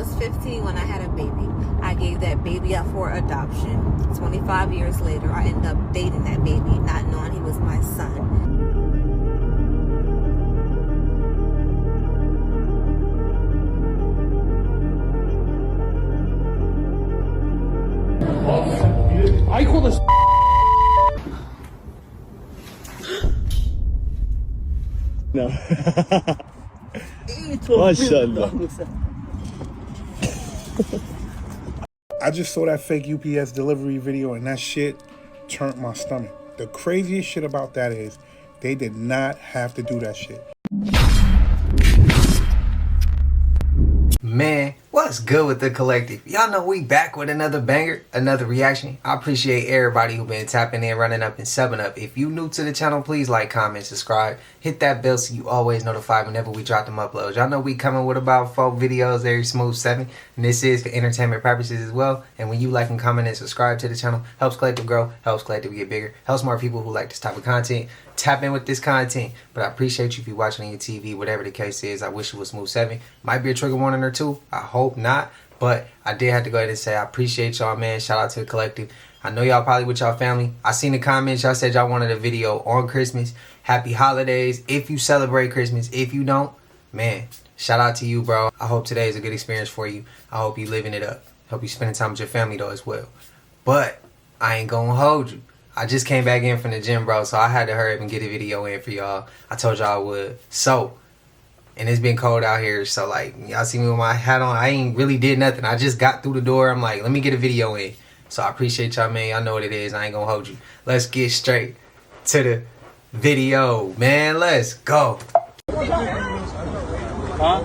was 15 when I had a baby. I gave that baby up for adoption. 25 years later, I ended up dating that baby, not knowing he was my son. I call this. No. I just saw that fake UPS delivery video and that shit turned my stomach. The craziest shit about that is they did not have to do that shit. Man, what's good with the collective? Y'all know we back with another banger, another reaction. I appreciate everybody who been tapping in, running up, and subbing up. If you new to the channel, please like, comment, subscribe. Hit that bell so you always notified whenever we drop them uploads. Y'all know we coming with about 4 videos every smooth 7. And this is for entertainment purposes as well. And when you like and comment and subscribe to the channel, helps collective grow, helps collective get bigger, helps more people who like this type of content tap in with this content. But I appreciate you if you're watching on your TV, whatever the case is. I wish it was smooth 7. Might be a trigger warning or 2. I hope not. But I did have to go ahead and say I appreciate y'all, man. Shout out to the collective. I know y'all probably with y'all family. I seen the comments. Y'all said y'all wanted a video on Christmas. Happy holidays. If you celebrate Christmas. If you don't, man, shout out to you, bro. I hope today is a good experience for you. I hope you living it up. Hope you spending time with your family, though, as well. But I ain't gonna hold you. I just came back in from the gym, bro, so I had to hurry up and get a video in for y'all. I told y'all I would. So, and it's been cold out here, so like, y'all see me with my hat on. I ain't really did nothing. I just got through the door. I'm like, let me get a video in. So I appreciate y'all, man. Y'all know what it is. I ain't gonna hold you. Let's get straight to the video, man. Let's go. Huh?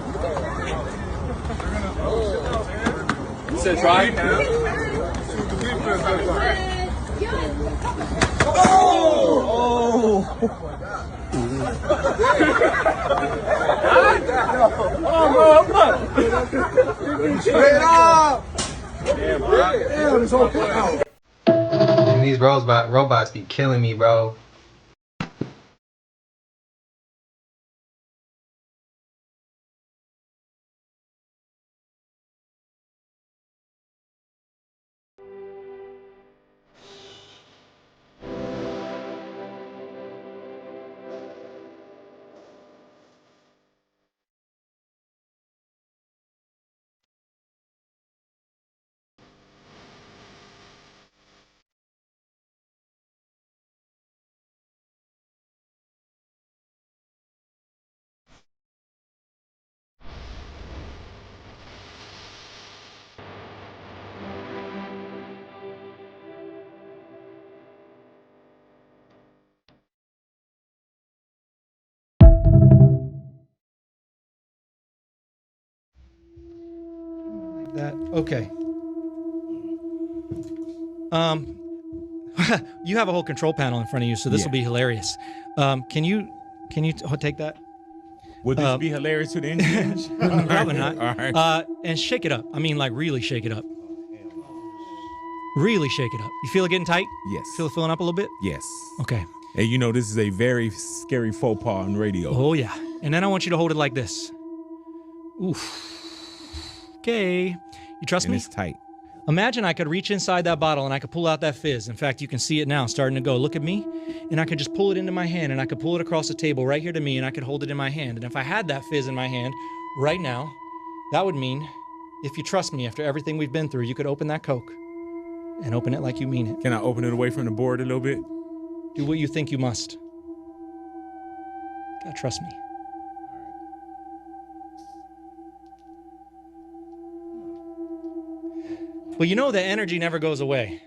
You said try? Oh! Straight up! Damn, bro. Damn, it's okay. And these robots be killing me, bro. That okay. You have a whole control panel in front of you, so this will be hilarious. Can you take that? Would this be hilarious to the Indians? Probably not. All right. And shake it up. I mean, like really shake it up. Really shake it up. You feel it getting tight? Yes. Feel it filling up a little bit? Yes. Okay. And you know this is a very scary faux pas on radio. Oh yeah. And then I want you to hold it like this. Oof. Okay. You trust And me? it's tight. Imagine I could reach inside that bottle and I could pull out that fizz. In fact, you can see it now starting to go. Look at me. And I could just pull it into my hand and I could pull it across the table right here to me and I could hold it in my hand. And if I had that fizz in my hand right now, that would mean, if you trust me after everything we've been through, you could open that Coke and open it like you mean it. Can I open it away from the board a little bit? Do what you think you must. God, trust me. Well, you know that energy never goes away.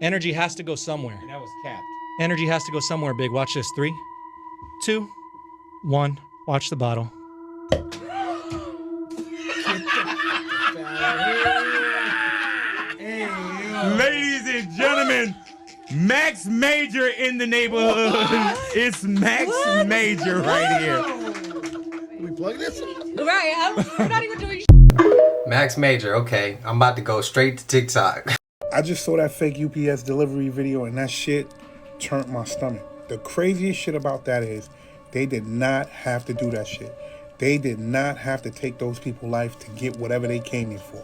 Energy has to go somewhere. And that was capped. Energy has to go somewhere big. Watch this. 3, 2, 1. Watch the bottle. Ladies and gentlemen, Max Major in the neighborhood. It's Max Major right here. We plug this? Right, I'm not even doing Max Major, okay. I'm about to go straight to TikTok. I just saw that fake UPS delivery video and that shit turned my stomach. The craziest shit about that is they did not have to do that shit. They did not have to take those people's life to get whatever they came here for.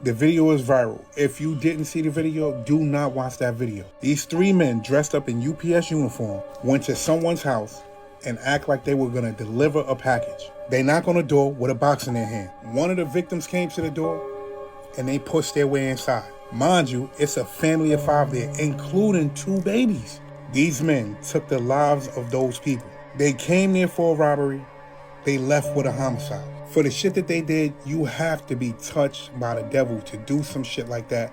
The video is viral. If you didn't see the video, do not watch that video. These 3 men dressed up in UPS uniform went to someone's house and act like they were gonna deliver a package. They knock on the door with a box in their hand. One of the victims came to the door and they pushed their way inside. Mind you, it's a family of 5 there, including 2 babies. These men took the lives of those people. They came there for a robbery. They left with a homicide. For the shit that they did, you have to be touched by the devil to do some shit like that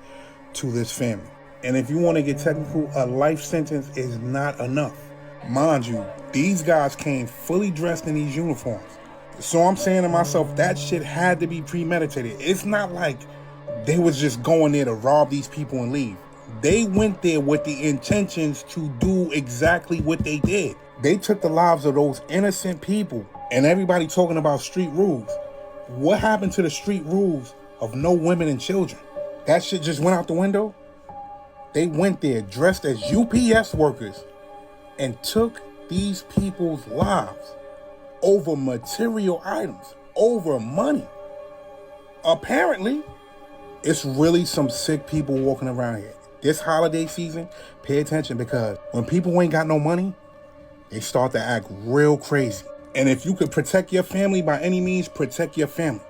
to this family. And if you want to get technical, a life sentence is not enough. Mind you, these guys came fully dressed in these uniforms. So I'm saying to myself, that shit had to be premeditated. It's not like they was just going there to rob these people and leave. They went there with the intentions to do exactly what they did. They took the lives of those innocent people. And everybody talking about street rules. What happened to the street rules of no women and children? That shit just went out the window? They went there dressed as UPS workers and took these people's lives over material items, over money. Apparently, it's really some sick people walking around here. This holiday season, pay attention, because when people ain't got no money, they start to act real crazy. And if you could protect your family by any means, protect your family.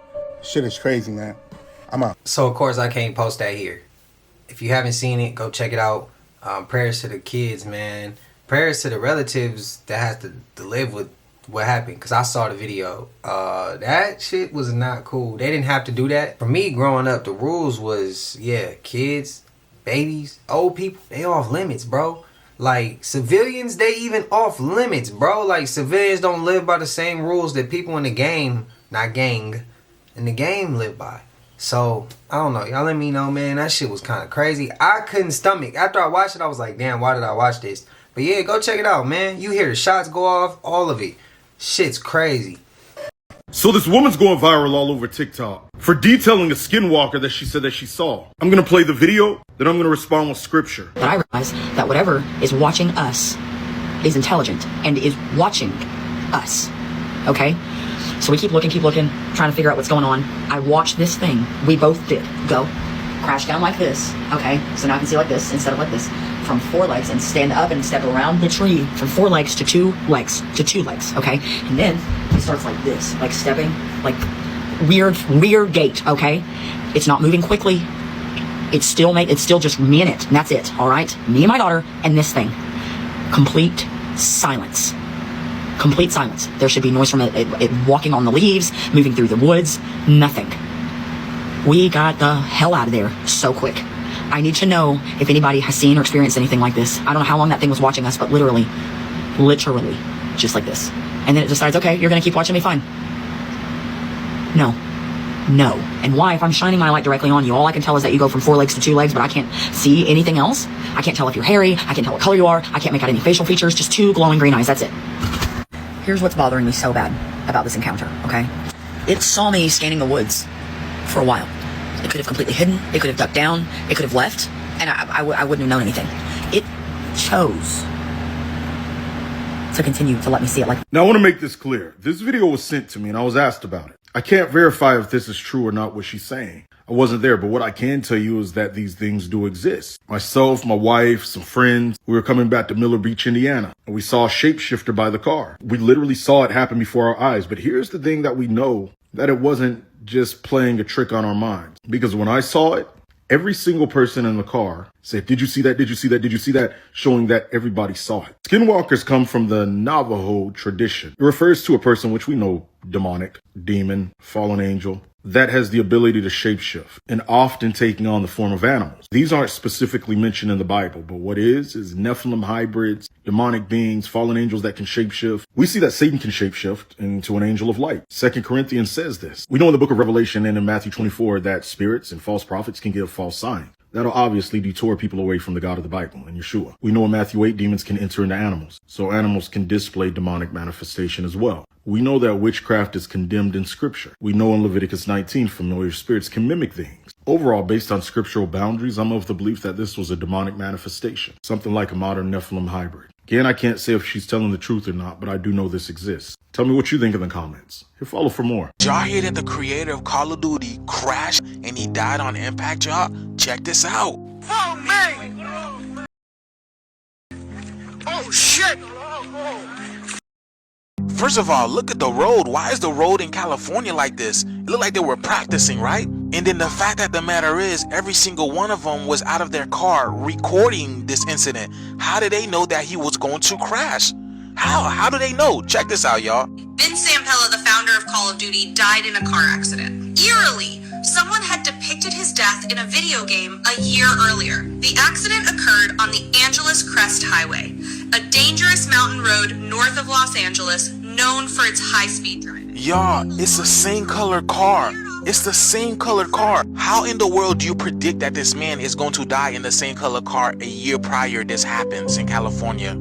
Shit is crazy, man. I'm out. So, of course, I can't post that here. If you haven't seen it, go check it out. Prayers to the kids, man. Prayers to the relatives that has to live with what happened. Because I saw the video. That shit was not cool. They didn't have to do that. For me, growing up, the rules was, yeah, kids, babies, old people, they off limits, bro. Like, civilians, they even off limits, bro. Like, civilians don't live by the same rules that people in the game, not gang, in the game live by. So, I don't know. Y'all let me know, man. That shit was kind of crazy. I couldn't stomach. After I watched it, I was like, damn, why did I watch this? But yeah, go check it out, man. You hear the shots go off, all of it. Shit's crazy. So this woman's going viral all over TikTok for detailing a skinwalker that she said that she saw. I'm going to play the video, then I'm going to respond with scripture. But I realize that whatever is watching us is intelligent and is watching us, okay? So we keep looking, trying to figure out what's going on. I watched this thing. We both did go crash down like this, okay? So now I can see like this instead of like this. From 4 legs and stand up and step around the tree from 4 legs to 2 legs to 2 legs, okay? And then he starts like this, like stepping, like weird gait, okay? It's not moving quickly. It's still just me and it, and that's it, all right? Me and my daughter and this thing. Complete silence. Complete silence. There should be noise from it walking on the leaves, moving through the woods, nothing. We got the hell out of there so quick. I need to know if anybody has seen or experienced anything like this. I don't know how long that thing was watching us, but literally, just like this. And then it decides, okay, you're gonna keep watching me, fine. No. And why? If I'm shining my light directly on you, all I can tell is that you go from 4 legs to 2 legs, but I can't see anything else. I can't tell if you're hairy. I can't tell what color you are. I can't make out any facial features. Just 2 glowing green eyes. That's it. Here's what's bothering me so bad about this encounter, okay? It saw me scanning the woods for a while. It could have completely hidden. It could have ducked down. It could have left. And I wouldn't have known anything. It chose to continue to let me see it like. Now I want to make this clear. This video was sent to me and I was asked about it. I can't verify if this is true or not what she's saying. I wasn't there, but what I can tell you is that these things do exist. Myself, my wife, some friends, we were coming back to Miller Beach, Indiana, and we saw a shapeshifter by the car. We literally saw it happen before our eyes. But here's the thing that we know, that it wasn't just playing a trick on our minds. Because when I saw it, every single person in the car said, did you see that? Did you see that? Did you see that? Showing that everybody saw it. Skinwalkers come from the Navajo tradition. It refers to a person which we know, demonic, demon, fallen angel, that has the ability to shapeshift and often taking on the form of animals. These aren't specifically mentioned in the Bible, but what is Nephilim hybrids, demonic beings, fallen angels that can shapeshift. We see that Satan can shapeshift into an angel of light. 2 Corinthians says this. We know in the book of Revelation and in Matthew 24 that spirits and false prophets can give false signs. That'll obviously detour people away from the God of the Bible and Yeshua. We know in Matthew 8, demons can enter into animals, so animals can display demonic manifestation as well. We know that witchcraft is condemned in Scripture. We know in Leviticus 19, familiar spirits can mimic things. Overall, based on scriptural boundaries, I'm of the belief that this was a demonic manifestation, something like a modern Nephilim hybrid. Again, I can't say if she's telling the truth or not, but I do know this exists. Tell me what you think in the comments. Hit follow for more. Y'all hear that the creator of Call of Duty crashed and he died on impact, y'all? Check this out. Oh, man! Oh, shit! First of all, look at the road. Why is the road in California like this? It looked like they were practicing, right? And then the fact that the matter is, every single one of them was out of their car recording this incident. How did they know that he was going to crash? How do they know? Check this out, y'all. Vince Zampella, the founder of Call of Duty, died in a car accident. Eerily, someone had depicted his death in a video game a year earlier. The accident occurred on the Angeles Crest Highway, a dangerous mountain road north of Los Angeles, known for its high-speed driving. Y'all, it's the same color car. It's the same color car. How in the world do you predict that this man is going to die in the same color car a year prior this happens in California?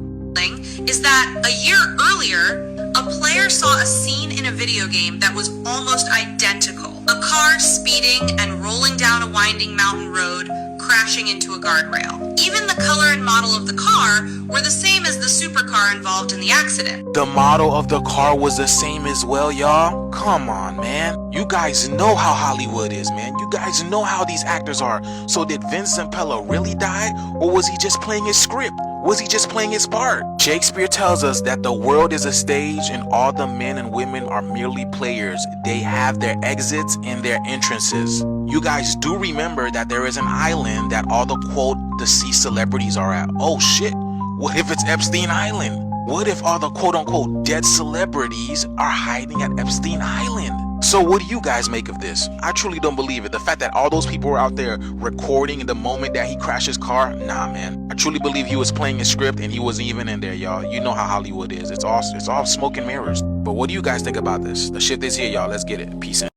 Is that a year earlier, a player saw a scene in a video game that was almost identical. A car speeding and rolling down a winding mountain road, crashing into a guardrail. Even the color and model of the car were the same as the supercar involved in the accident. The model of the car was the same as well, y'all? Come on, man. You guys know how Hollywood is, man. You guys know how these actors are. So did Vince Zampella really die, or was he just playing his script? Was he just playing his part? Shakespeare tells us that the world is a stage and all the men and women are merely players. They have their exits and their entrances. You guys do remember that there is an island that all the quote deceased celebrities are at. Oh shit, what if it's Epstein Island? What if all the quote unquote dead celebrities are hiding at Epstein Island? So what do you guys make of this? I truly don't believe it. The fact that all those people were out there recording in the moment that he crashed his car, nah, man. I truly believe he was playing his script and he wasn't even in there, y'all. You know how Hollywood is. It's all smoke and mirrors. But what do you guys think about this? The shift is here, y'all. Let's get it. Peace out.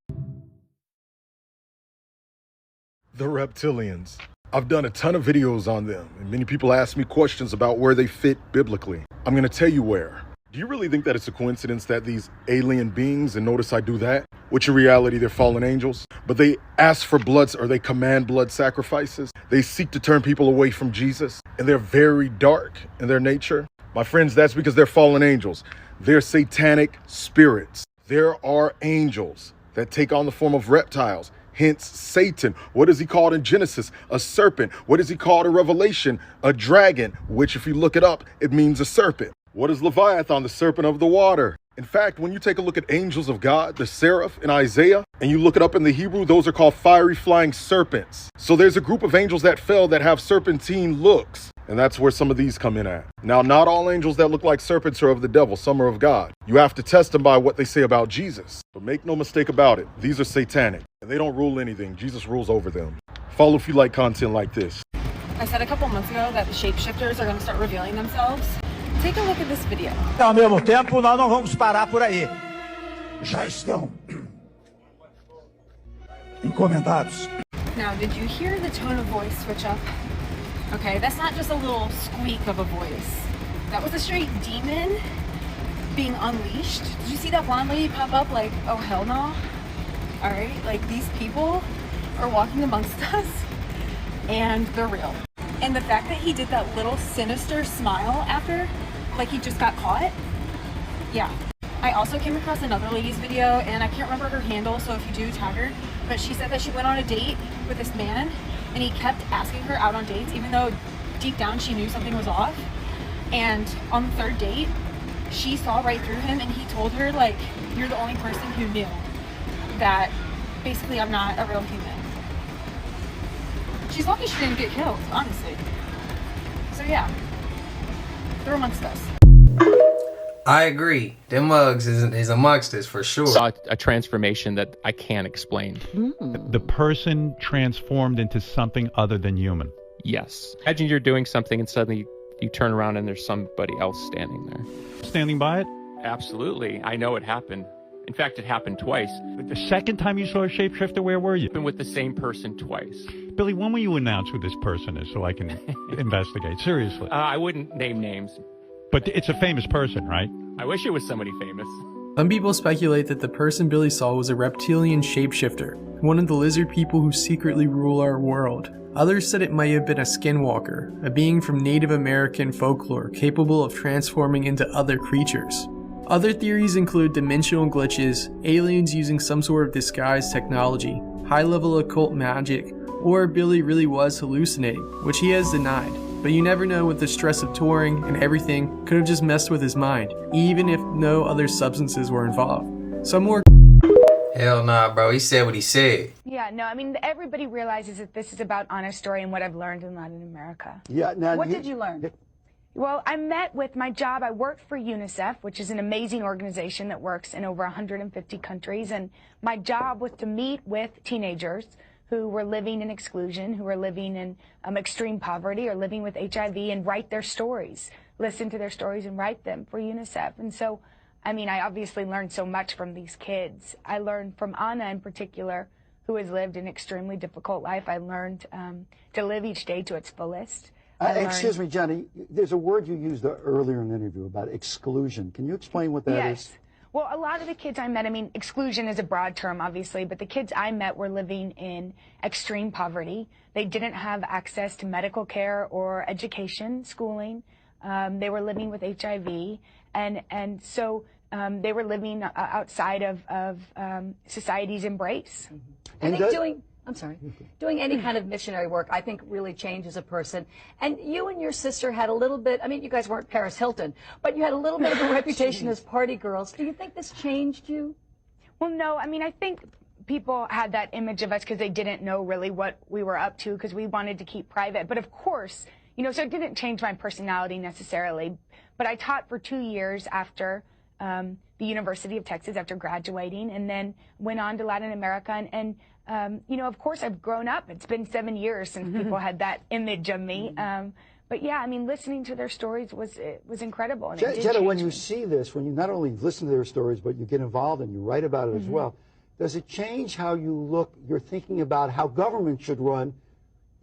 The reptilians. I've done a ton of videos on them, and many people ask me questions about where they fit biblically. I'm gonna tell you where. Do you really think that it's a coincidence that these alien beings, and notice I do that, which in reality they're fallen angels, but they ask for blood, or they command blood sacrifices? They seek to turn people away from Jesus, and they're very dark in their nature. My friends, that's because they're fallen angels. They're satanic spirits. There are angels that take on the form of reptiles. Hence Satan. What is he called in Genesis? A serpent. What is he called in Revelation? A dragon, which if you look it up, it means a serpent. What is Leviathan? The serpent of the water. In fact, when you take a look at angels of God, the seraph in Isaiah, and you look it up in the Hebrew, those are called fiery flying serpents. So there's a group of angels that fell that have serpentine looks. And that's where some of these come in at. Now, not all angels that look like serpents are of the devil. Some are of God. You have to test them by what they say about Jesus. But make no mistake about it. These are satanic. And they don't rule anything. Jesus rules over them. Follow if you like content like this. I said a couple months ago that the shapeshifters are going to start revealing themselves. Take a look at this video. Ao mesmo tempo, nós não vamos parar por aí. Já estão encomendados. Now, did you hear the tone of voice switch up? Okay, that's not just a little squeak of a voice. That was a straight demon being unleashed. Did you see that blonde lady pop up like, oh hell no? Alright, like these people are walking amongst us and they're real. And the fact that he did that little sinister smile after, like he just got caught, yeah. I also came across another lady's video, and I can't remember her handle, so if you do, tag her. But she said that she went on a date with this man, and he kept asking her out on dates, even though deep down she knew something was off. And on the third date, she saw right through him, and he told her, like, you're the only person who knew that basically I'm not a real human. She's lucky she didn't get killed, honestly. So yeah, they're amongst us. I agree. Them mugs is amongst us for sure. Saw a transformation that I can't explain. The person transformed into something other than human. Yes. Imagine you're doing something and suddenly you turn around and there's somebody else standing there. Standing by it? Absolutely. I know it happened. In fact, it happened twice. The second time you saw a shapeshifter, where were you? Been with the same person twice. Billy, when will you announce who this person is so I can investigate? Seriously. I wouldn't name names. But it's a famous person, right? I wish it was somebody famous. Some people speculate that the person Billy saw was a reptilian shapeshifter, one of the lizard people who secretly rule our world. Others said it might have been a skinwalker, a being from Native American folklore capable of transforming into other creatures. Other theories include dimensional glitches, aliens using some sort of disguised technology, high-level occult magic, or Billy really was hallucinating, which he has denied. But you never know, with the stress of touring and everything, could have just messed with his mind, even if no other substances were involved. Some more. Hell nah, bro. He said what he said. Yeah, no, I mean, everybody realizes that this is about Anna's story and what I've learned in Latin America. Yeah, now What did you learn? Well, I met with my job. I worked for UNICEF, which is an amazing organization that works in over 150 countries. And my job was to meet with teenagers who were living in exclusion, who were living in extreme poverty or living with HIV, and write their stories, listen to their stories and write them for UNICEF. And so, I mean, I obviously learned so much from these kids. I learned from Anna in particular, who has lived an extremely difficult life. I learned to live each day to its fullest. Excuse me, Jenny, there's a word you used earlier in the interview about exclusion. Can you explain what that is? Well, a lot of the kids I met, I mean, exclusion is a broad term, obviously, but the kids I met were living in extreme poverty. They didn't have access to medical care or education, schooling. They were living with HIV, and so they were living outside of society's embrace. I think doing any kind of missionary work, I think, really changes a person. And you and your sister had a little bit, I mean, you guys weren't Paris Hilton, but you had a little bit of a reputation as party girls. Do you think this changed you? Well, no, I mean, I think people had that image of us because they didn't know really what we were up to, because we wanted to keep private. But of course, you know, so it didn't change my personality necessarily. But I taught for 2 years after the University of Texas, after graduating, and then went on to Latin America. And you know, of course, I've grown up. It's been 7 years since people had that image of me. But yeah, I mean, listening to their stories was incredible. And Jenna, when you see this, when you not only listen to their stories, but you get involved and you write about it as well, does it change how you look, you're thinking about how government should run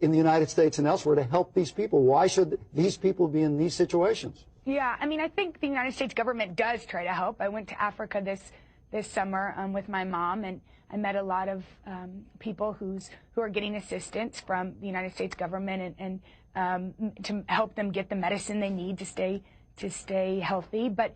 in the United States and elsewhere to help these people? Why should these people be in these situations? Yeah, I mean, I think the United States government does try to help. I went to Africa this summer with my mom, and I met a lot of people who are getting assistance from the United States government and to help them get the medicine they need to stay healthy. But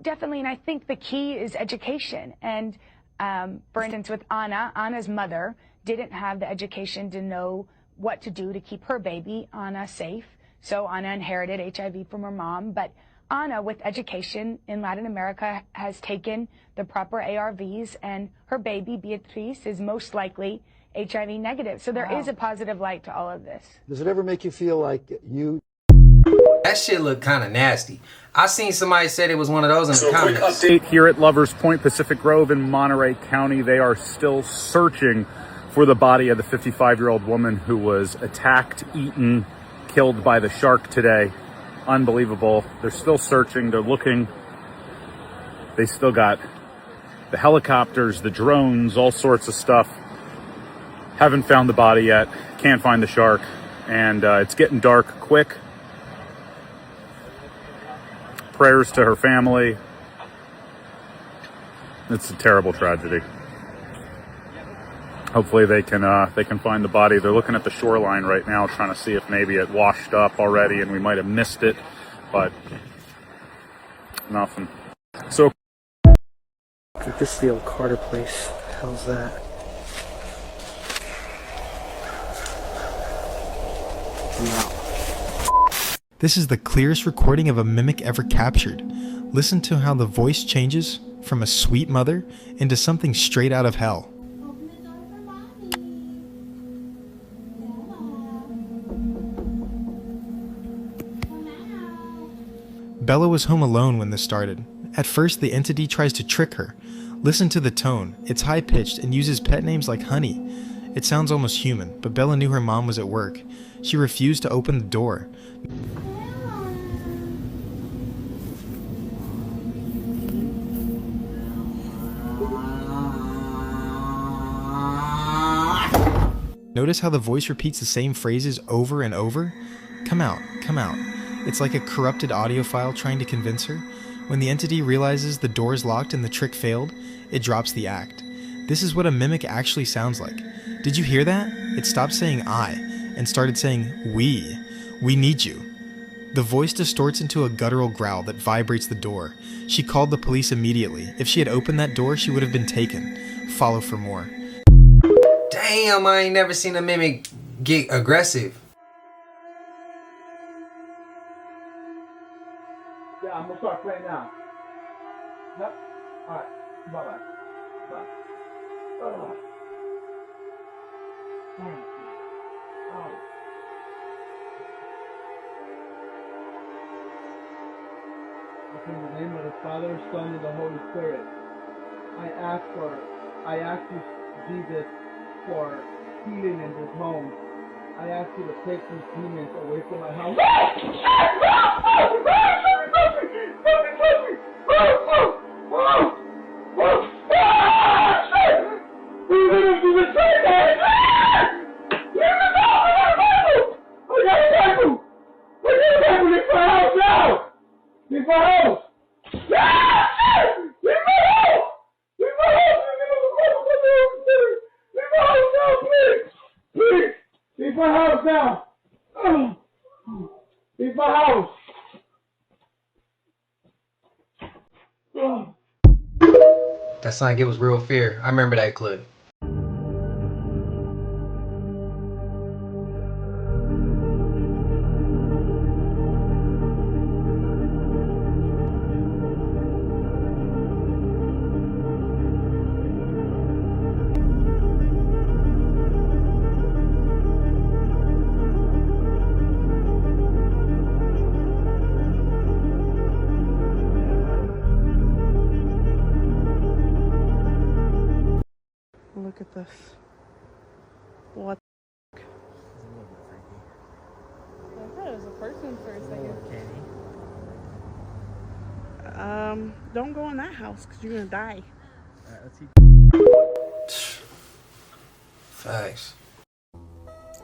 definitely, and I think the key is education. And for instance, with Anna's mother didn't have the education to know what to do to keep her baby, Anna, safe. So Anna inherited HIV from her mom, but Anna, with education in Latin America, has taken the proper ARVs, and her baby, Beatriz, is most likely HIV negative. So there is a positive light to all of this. Does it ever make you feel like you... That shit looked kind of nasty. I seen somebody said it was one of those in the comments. Quick update here at Lovers Point, Pacific Grove in Monterey County. They are still searching for the body of the 55-year-old woman who was attacked, eaten, killed by the shark today. Unbelievable. They're still searching. They're looking. They still got the helicopters, the drones, all sorts of stuff. Haven't found the body yet. Can't find the shark. And it's getting dark quick. Prayers to her family. It's a terrible tragedy. Hopefully they can find the body. They're looking at the shoreline right now, trying to see if maybe it washed up already and we might have missed it, but nothing. So this is the old Carter place. What the hell's that? This is the clearest recording of a mimic ever captured. Listen to how the voice changes from a sweet mother into something straight out of hell. Bella was home alone when this started. At first, the entity tries to trick her. Listen to the tone. It's high-pitched and uses pet names like Honey. It sounds almost human, but Bella knew her mom was at work. She refused to open the door. Notice how the voice repeats the same phrases over and over? Come out, come out. It's like a corrupted audio file trying to convince her. When the entity realizes the door is locked and the trick failed, it drops the act. This is what a mimic actually sounds like. Did you hear that? It stopped saying I and started saying we. We need you. The voice distorts into a guttural growl that vibrates the door. She called the police immediately. If she had opened that door, she would have been taken. Follow for more. Damn, I ain't never seen a mimic get aggressive. Yeah, I'm gonna start playing now. Yep. Alright. Bye-bye. Bye. Oh. In the name of the Father, Son, and the Holy Spirit, I ask you, Jesus, for healing in this home. I ask you to take these demons away from my house. Leave my house! Leave my house! Leave my house! Leave my house! Leave my house now, please! Please! Leave my house now! Leave my house! That sounded like it was real fear. I remember that clip. Look at this. What the f***? I thought it was a person for a second. Don't go in that house because you're gonna die. Facts.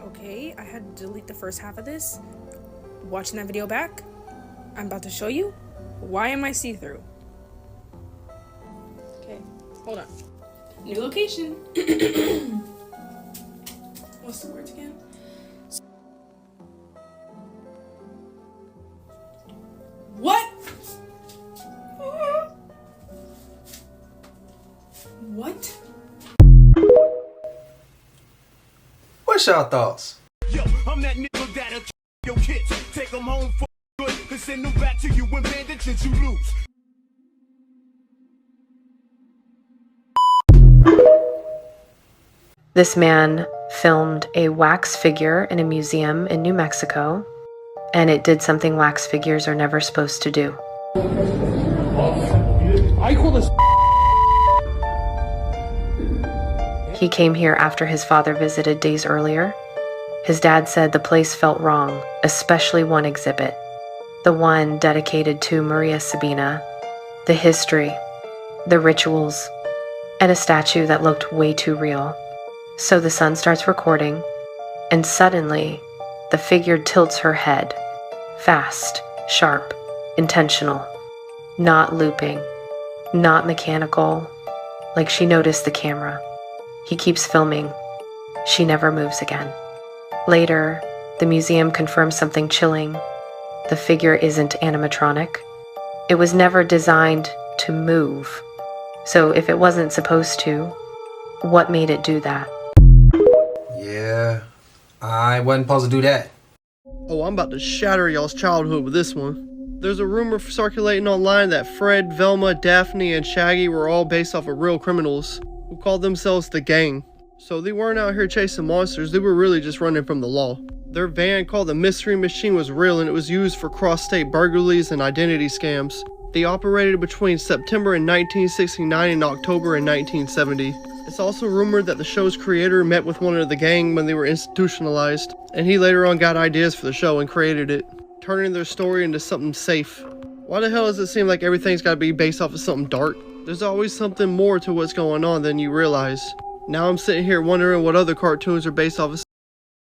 Okay, I had to delete the first half of this. Watching that video back, I'm about to show you why am I see-through. Okay, hold on. New location. What's the words again? What? What? What's y'all thoughts? Yo, I'm that nigga that'll your kids, take them home for good, and send them back to you when bandages you lose. This man filmed a wax figure in a museum in New Mexico, and it did something wax figures are never supposed to do. I call this. He came here after his father visited days earlier. His dad said the place felt wrong, especially one exhibit, the one dedicated to Maria Sabina, the history, the rituals, and a statue that looked way too real. So the son starts recording, and suddenly, the figure tilts her head. Fast, sharp, intentional. Not looping, not mechanical, like she noticed the camera. He keeps filming. She never moves again. Later, the museum confirms something chilling. The figure isn't animatronic. It was never designed to move. So if it wasn't supposed to, what made it do that? Yeah, I wasn't supposed to do that. Oh, I'm about to shatter y'all's childhood with this one. There's a rumor circulating online that Fred, Velma, Daphne, and Shaggy were all based off of real criminals who called themselves the Gang. So they weren't out here chasing monsters, they were really just running from the law. Their van called the Mystery Machine was real, and it was used for cross-state burglaries and identity scams. They operated between September in 1969 and October in 1970. It's also rumored that the show's creator met with one of the gang when they were institutionalized, and he later on got ideas for the show and created it, turning their story into something safe. Why the hell does it seem like everything's gotta be based off of something dark? There's always something more to what's going on than you realize. Now I'm sitting here wondering what other cartoons are based off of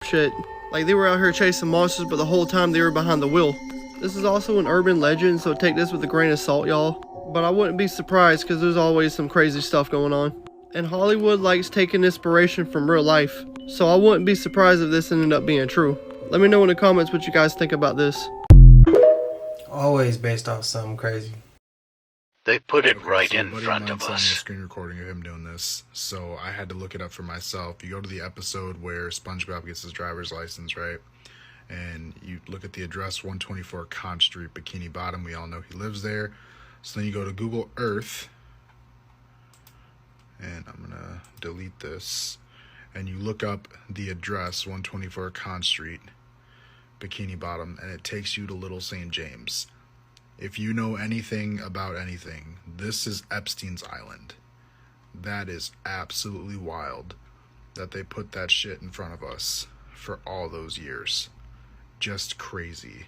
shit. Like they were out here chasing monsters, but the whole time they were behind the wheel. This is also an urban legend, so take this with a grain of salt, y'all. But I wouldn't be surprised because there's always some crazy stuff going on. And Hollywood likes taking inspiration from real life, so I wouldn't be surprised if this ended up being true. Let me know in the comments what you guys think about this. Always based off something crazy. They put it right in front of us. A us. screen recording of him doing this, so I had to look it up for myself. You go to the episode where SpongeBob gets his driver's license, right? And you look at the address, 124 Conch Street, Bikini Bottom. We all know he lives there. So then you go to Google Earth, and I'm gonna delete this, and you look up the address, 124 Conch Street, Bikini Bottom, and it takes you to Little St. James. If you know anything about anything, this is Epstein's Island. That is absolutely wild that they put that shit in front of us for all those years. Just crazy.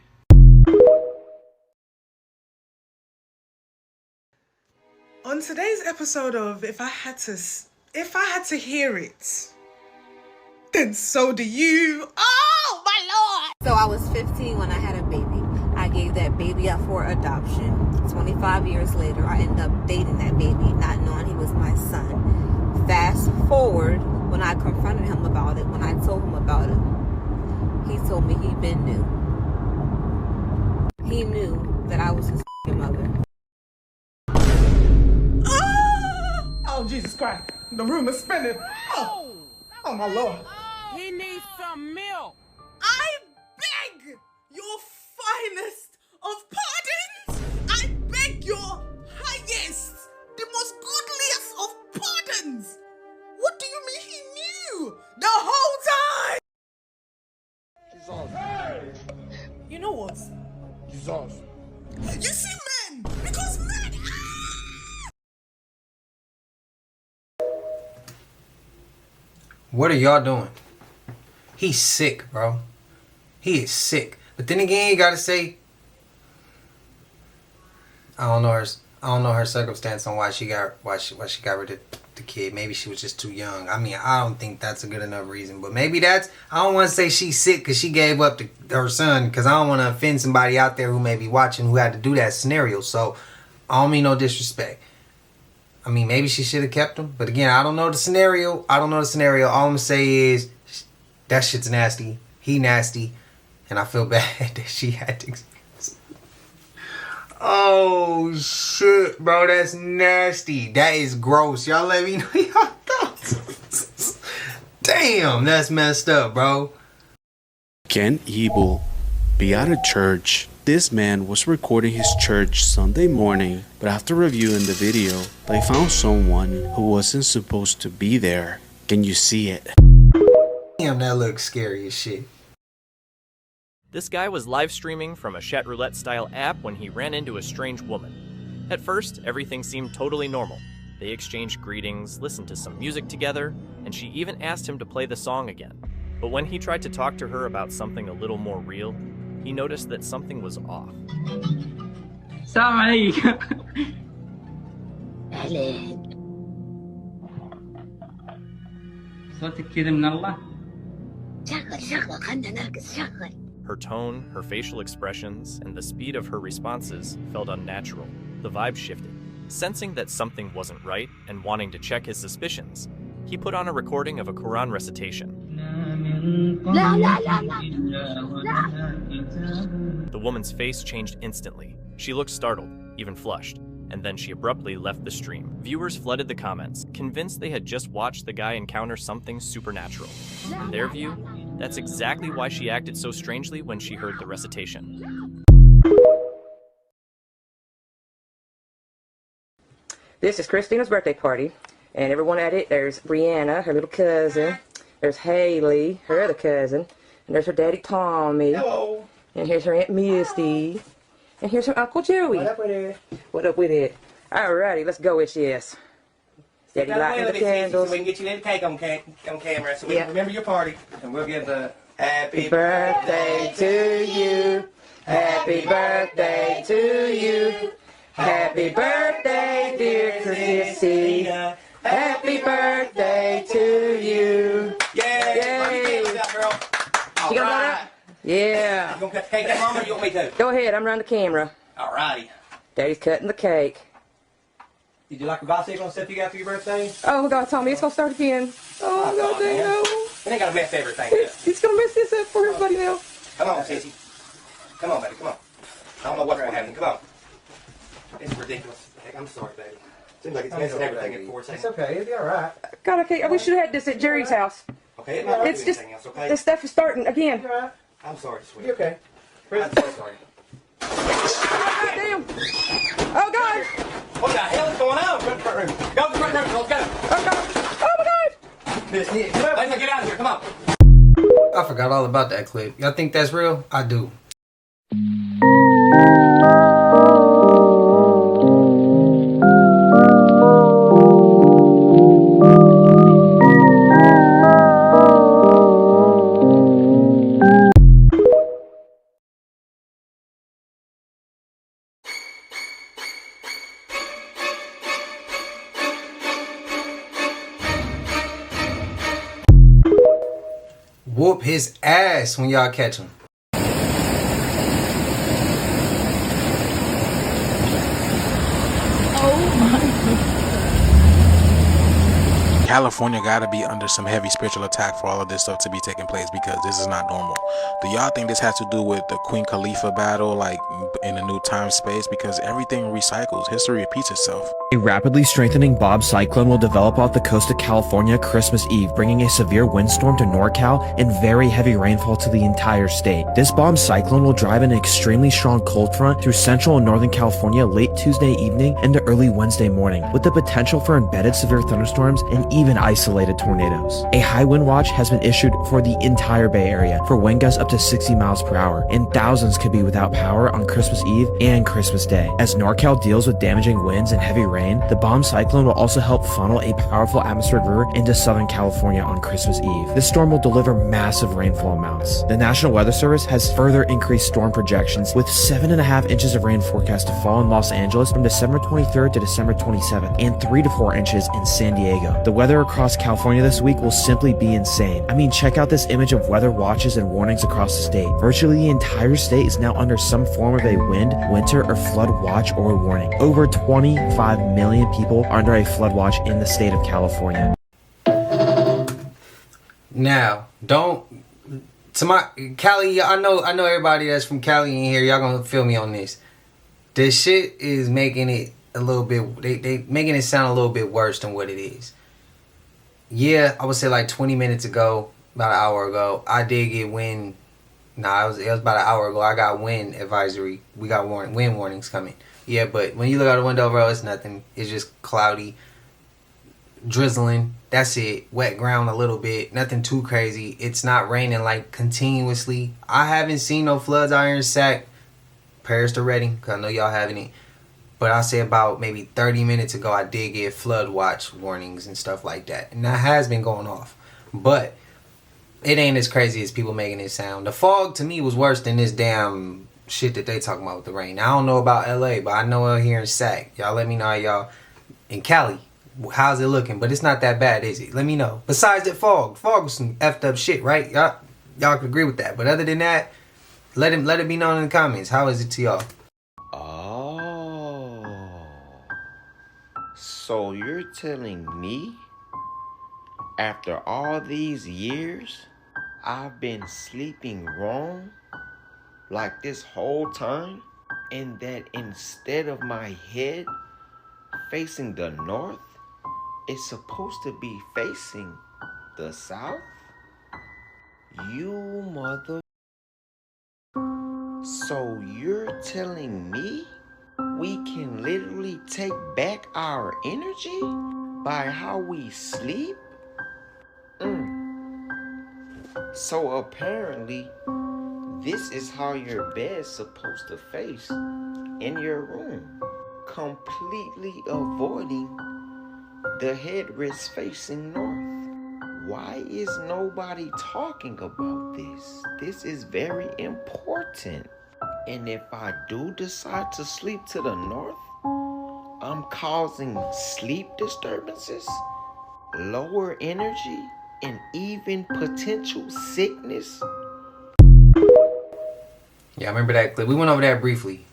On today's episode of If I Had to Hear It, then so do you. Oh my Lord! So I was 15 when I had a baby. I gave that baby up for adoption. 25 years later, I ended up dating that baby, not knowing he was my son. Fast forward, when I confronted him about it, when I told him about it, he told me he'd been knew. He knew that I was his mother. Oh, Jesus Christ. The room is spinning. Oh my Lord. He needs some milk. I beg your finest of pardons. I beg your highest, the most goodliest of pardons. What do you mean he knew the whole time? Jesus. You know what? Jesus. You see, men, because men. What are y'all doing? He's sick, bro. He is sick. But then again, you gotta say, I don't know her circumstance on why she got rid of the kid. Maybe she was just too young. I mean, I don't think that's a good enough reason. But maybe that's, I don't want to say she's sick because she gave up her son, because I don't want to offend somebody out there who may be watching who had to do that scenario. So I don't mean no disrespect. I mean, maybe she should have kept him. But again, I don't know the scenario. All I'm going to say is that shit's nasty. He nasty. And I feel bad that she had to experience it. Oh, shit, bro. That's nasty. That is gross. Y'all let me know y'all thoughts. Damn, that's messed up, bro. Can evil be out of church? This man was recording his church Sunday morning, but after reviewing the video, they found someone who wasn't supposed to be there. Can you see it? Damn, that looks scary as shit. This guy was live streaming from a chat roulette style app when he ran into a strange woman. At first, everything seemed totally normal. They exchanged greetings, listened to some music together, and she even asked him to play the song again. But when he tried to talk to her about something a little more real, he noticed that something was off. Her tone, her facial expressions, and the speed of her responses felt unnatural. The vibe shifted. Sensing that something wasn't right and wanting to check his suspicions, he put on a recording of a Quran recitation. The woman's face changed instantly. She looked startled, even flushed, and then she abruptly left the stream. Viewers flooded the comments, convinced they had just watched the guy encounter something supernatural. In their view, that's exactly why she acted so strangely when she heard the recitation. This is Christina's birthday party, and everyone at it, there's Brianna, her little cousin, there's Haley, her other cousin, and there's her daddy Tommy. Hello. And here's her Aunt Misty, and here's her Uncle Joey. What up with it? What up with it? Alrighty, let's go, yes. Daddy lighting the candles. So we can get you a cake on camera, so we can remember your party, and we'll give the happy birthday to you, happy birthday to you, happy birthday, dear Chrissy, happy birthday to you. Yay! Yay! Girl. She got that? Yeah. You gonna cut the cake up, Mama, or you want me to? Go ahead, I'm around the camera. Alrighty. Daddy's cutting the cake. Did you like your bicycle and stuff you got for your birthday? Oh my God, Tommy, it's gonna start again. Oh God, dang no. It ain't gotta mess everything up. He's gonna mess this up for everybody now. Come on, Sissy. Come on, baby, come on. I don't know what's gonna happen. Come on. It's ridiculous. I'm sorry, baby. Seems like it's messing everything at 4 seconds. It's okay, it'll be alright. God, okay, we should have had this at Jerry's house. Okay, it might not It's do just, anything else, okay? this stuff is starting again. I'm sorry, sweetie. You okay? I'm so sorry. Oh, damn. Oh, God. What the hell is going on? Go to the front room. Go to the front room, let's go. Oh, God. Oh, my God. Let's get out of here, come on. I forgot all about that clip. Y'all think that's real? I do. Whoop his ass when y'all catch him. California gotta be under some heavy spiritual attack for all of this stuff to be taking place, because this is not normal. Do y'all think this has to do with the Queen Khalifa battle, like in a new time space? Because everything recycles, history repeats itself. A rapidly strengthening Bob cyclone will develop off the coast of California Christmas Eve, bringing a severe windstorm to NorCal and very heavy rainfall to the entire state. This bomb cyclone will drive an extremely strong cold front through central and northern California late Tuesday evening into early Wednesday morning, with the potential for embedded severe thunderstorms and even isolated tornadoes. A high wind watch has been issued for the entire Bay Area for wind gusts up to 60 miles per hour, and thousands could be without power on Christmas Eve and Christmas Day. As NorCal deals with damaging winds and heavy rain, the bomb cyclone will also help funnel a powerful atmospheric river into Southern California on Christmas Eve. This storm will deliver massive rainfall amounts. The National Weather Service has further increased storm projections, with 7.5 inches of rain forecast to fall in Los Angeles from December 23rd to December 27th, and 3 to 4 inches in San Diego. The weather across California this week will simply be insane. I mean, check out this image of weather watches and warnings across the state. Virtually the entire state is now under some form of a wind, winter, or flood watch or warning. Over 25 million people are under a flood watch in the state of California. Now, to my Cali, I know everybody that's from Cali in here, y'all gonna feel me on this. This shit is making it a little bit, they making it sound a little bit worse than what it is. Yeah, I would say like 20 minutes ago, about an hour ago, I did get wind. Nah, it was about an hour ago. I got wind advisory. We got wind warnings coming. Yeah, but when you look out the window, bro, it's nothing. It's just cloudy, drizzling. That's it. Wet ground a little bit. Nothing too crazy. It's not raining like continuously. I haven't seen no floods out here in Sac. Prayers to Reading, because I know y'all having it. But I'll say about maybe 30 minutes ago, I did get flood watch warnings and stuff like that. And that has been going off. But it ain't as crazy as people making it sound. The fog, to me, was worse than this damn shit that they talking about with the rain. I don't know about LA, but I know out here in Sac. Y'all let me know how y'all in Cali, how's it looking? But it's not that bad, is it? Let me know. Besides that fog was some effed up shit, right? Y'all can agree with that. But other than that, let it be known in the comments. How is it to y'all? Oh, so you're telling me after all these years I've been sleeping wrong like this whole time, and that instead of my head facing the north, it's supposed to be facing the south? You mother... So you're telling me we can literally take back our energy by how we sleep? So apparently, this is how your bed's supposed to face in your room, completely avoiding the headrest facing north. Why is nobody talking about this? This is very important. And if I do decide to sleep to the north, I'm causing sleep disturbances, lower energy, and even potential sickness. Yeah, I remember that clip. We went over that briefly.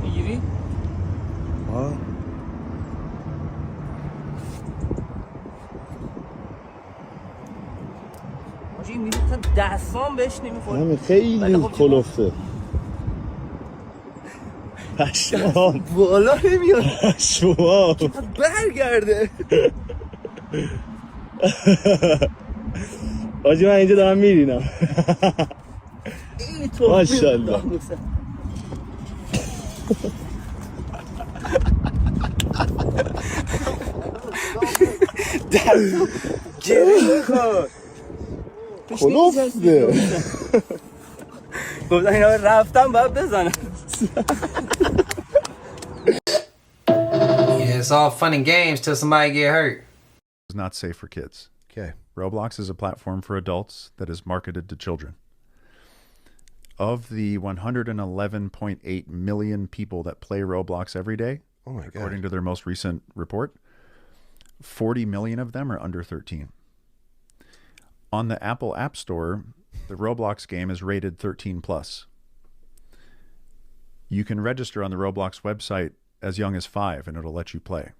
میگیری؟ آجی میری تا دستام بهش نمیخوری. همین خیلی کلوفته. پشمام بالا نمیاد. پشمام برگرده. آجی من اینجا دارم میرینم. ماشاءالله. دستم گره کار. کلوفته. گفتن اینا رفتم باید بزنم. Yeah, it's all fun and games till somebody get hurt. Is not safe for kids. Okay. Roblox is a platform for adults that is marketed to children. Of the 111.8 million people that play Roblox every day, oh my God, according to their most recent report, 40 million of them are under 13. On the Apple App Store, the Roblox game is rated 13 plus. You can register on the Roblox website as young as 5 and it'll let you play.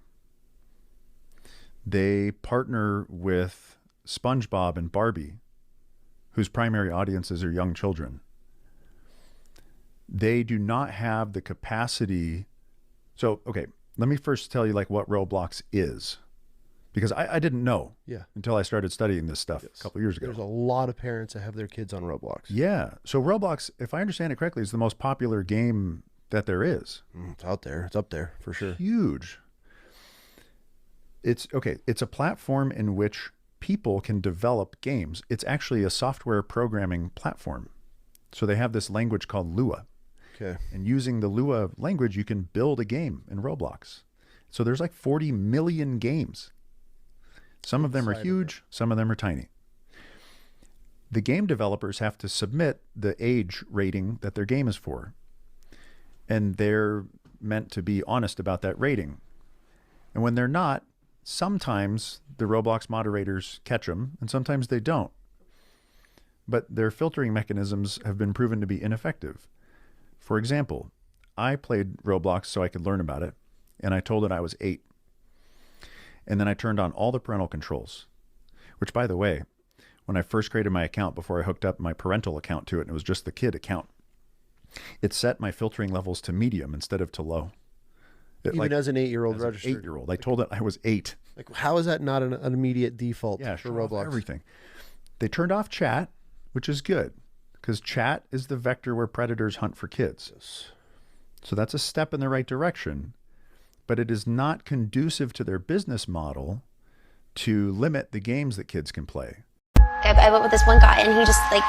They partner with SpongeBob and Barbie, whose primary audiences are young children. They do not have the capacity. So, okay, let me first tell you like what Roblox is, because I didn't know until I started studying this stuff a couple years ago. There's a lot of parents that have their kids on Roblox. Yeah. So Roblox, if I understand it correctly, is the most popular game that there is. It's out there. It's up there for sure. Huge. It's okay. It's a platform in which people can develop games. It's actually a software programming platform. So they have this language called Lua. Okay. And using the Lua language, you can build a game in Roblox. So there's like 40 million games. Some of them are huge, some of them are tiny. The game developers have to submit the age rating that their game is for. And they're meant to be honest about that rating. And when they're not, sometimes the Roblox moderators catch them, and sometimes they don't. But their filtering mechanisms have been proven to be ineffective. For example, I played Roblox so I could learn about it, and I told it I was 8. And then I turned on all the parental controls, which, by the way, when I first created my account before I hooked up my parental account to it, and it was just the kid account, it set my filtering levels to medium instead of to low. Even as an 8-year-old registered. 8-year-old. I told it I was 8. Like, how is that not an immediate default for Roblox? Everything. They turned off chat, which is good, because chat is the vector where predators hunt for kids. Yes. So that's a step in the right direction, but it is not conducive to their business model to limit the games that kids can play. I went with this one guy, and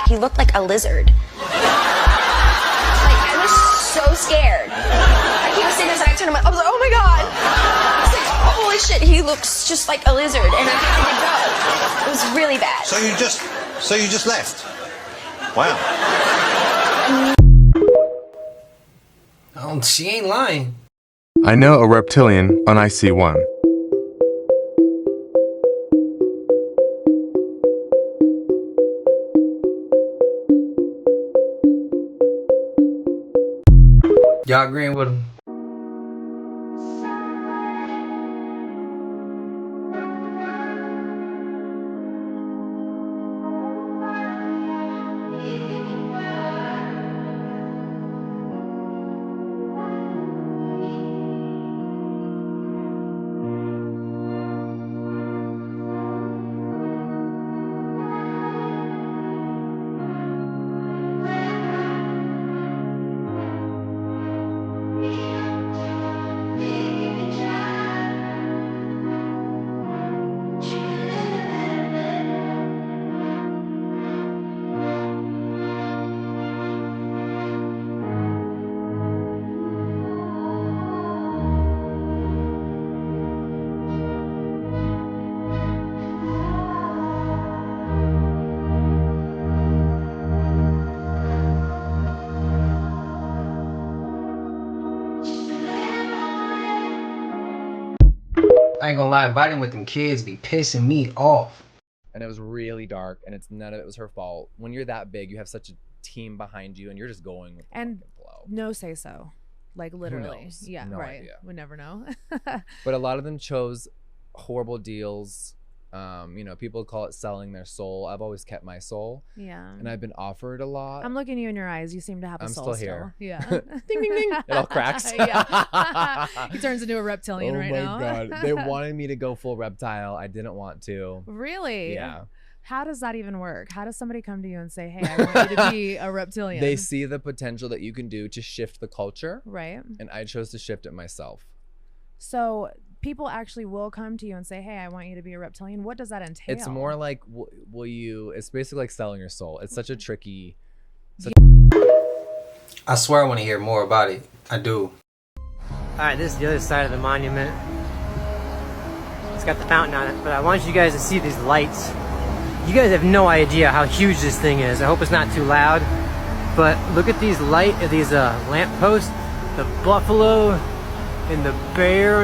he looked like a lizard. I was so scared. Like, he was sitting there, I turned him, I was like, oh my God. I was like, holy shit, he looks just like a lizard, and I had to go. It was really bad. So you just left? Wow. Oh, she ain't lying. I know a reptilian on IC1. Y'all agreeing with him? I ain't gonna lie, inviting with them kids be pissing me off. And it was really dark, and it's none of it was her fault. When you're that big, you have such a team behind you, and you're just going with And the flow. no say so. Like literally. knows? Yeah, No right. idea. We never know. But a lot of them chose horrible deals. You know, people call it selling their soul. I've always kept my soul. Yeah. And I've been offered a lot. I'm looking you in your eyes. You seem to have a I'm soul still here. Yeah. Ding ding ding. It all cracks. Yeah. He turns into a reptilian Oh right my now. God. They wanted me to go full reptile. I didn't want to. Really? Yeah. How does that even work? How does somebody come to you and say, hey, I want you to be a reptilian? They see the potential that you can do to shift the culture. Right. And I chose to shift it myself. So people actually will come to you and say, hey, I want you to be a reptilian. What does that entail? It's more like, will you, it's basically like selling your soul. It's such a tricky. I swear I want to hear more about it. I do. Alright, this is the other side of the monument. It's got the fountain on it, but I want you guys to see these lights. You guys have no idea how huge this thing is. I hope it's not too loud, but look at these lamp posts, the buffalo and the bear.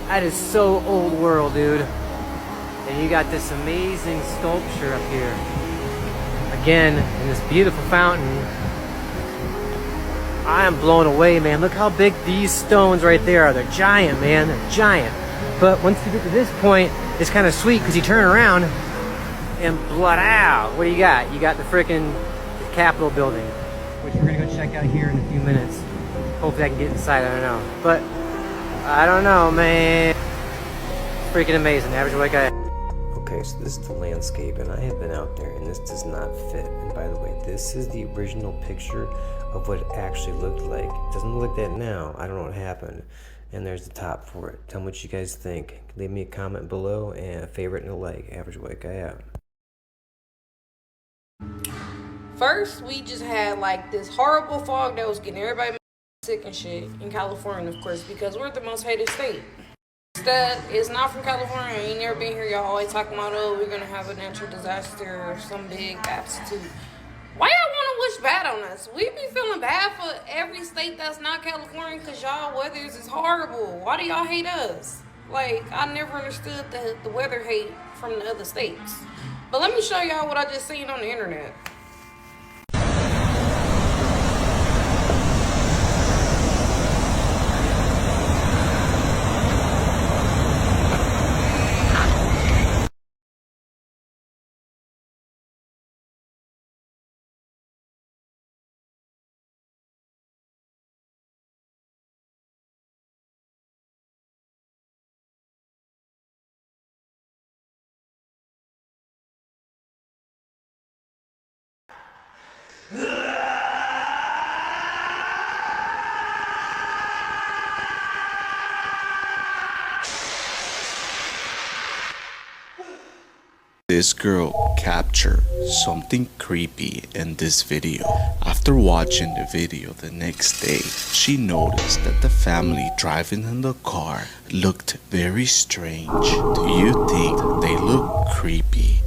That is so old world, dude. And you got this amazing sculpture up here. Again, in this beautiful fountain. I am blown away, man. Look how big these stones right there are. They're giant, man. They're giant. But once you get to this point, it's kind of sweet because you turn around and blood out. What do you got? You got the frickin' Capitol building, which we're gonna go check out here in a few minutes. Hopefully I can get inside, I don't know. But I don't know, man. It's freaking amazing. Average white guy. Okay, so this is the landscape, and I have been out there, and this does not fit. And by the way, this is the original picture of what it actually looked like. It doesn't look like that now. I don't know what happened. And there's the top for it. Tell me what you guys think. Leave me a comment below and a favorite and a like. Average white guy out. First, we just had like this horrible fog that was getting everybody sick and shit in California, of course, because we're the most hated state. That is not from California. You ain't never been here. Y'all always talking about, oh, we're gonna have a natural disaster or some big absolute. Why y'all want to wish bad on us? We be feeling bad for every state that's not California because y'all weathers is horrible. Why do y'all hate us? Like, I never understood the weather hate from the other states. But let me show y'all what I just seen on the internet. This girl captured something creepy in this video. After watching the video the next day, she noticed that the family driving in the car looked very strange. Do you think they look creepy?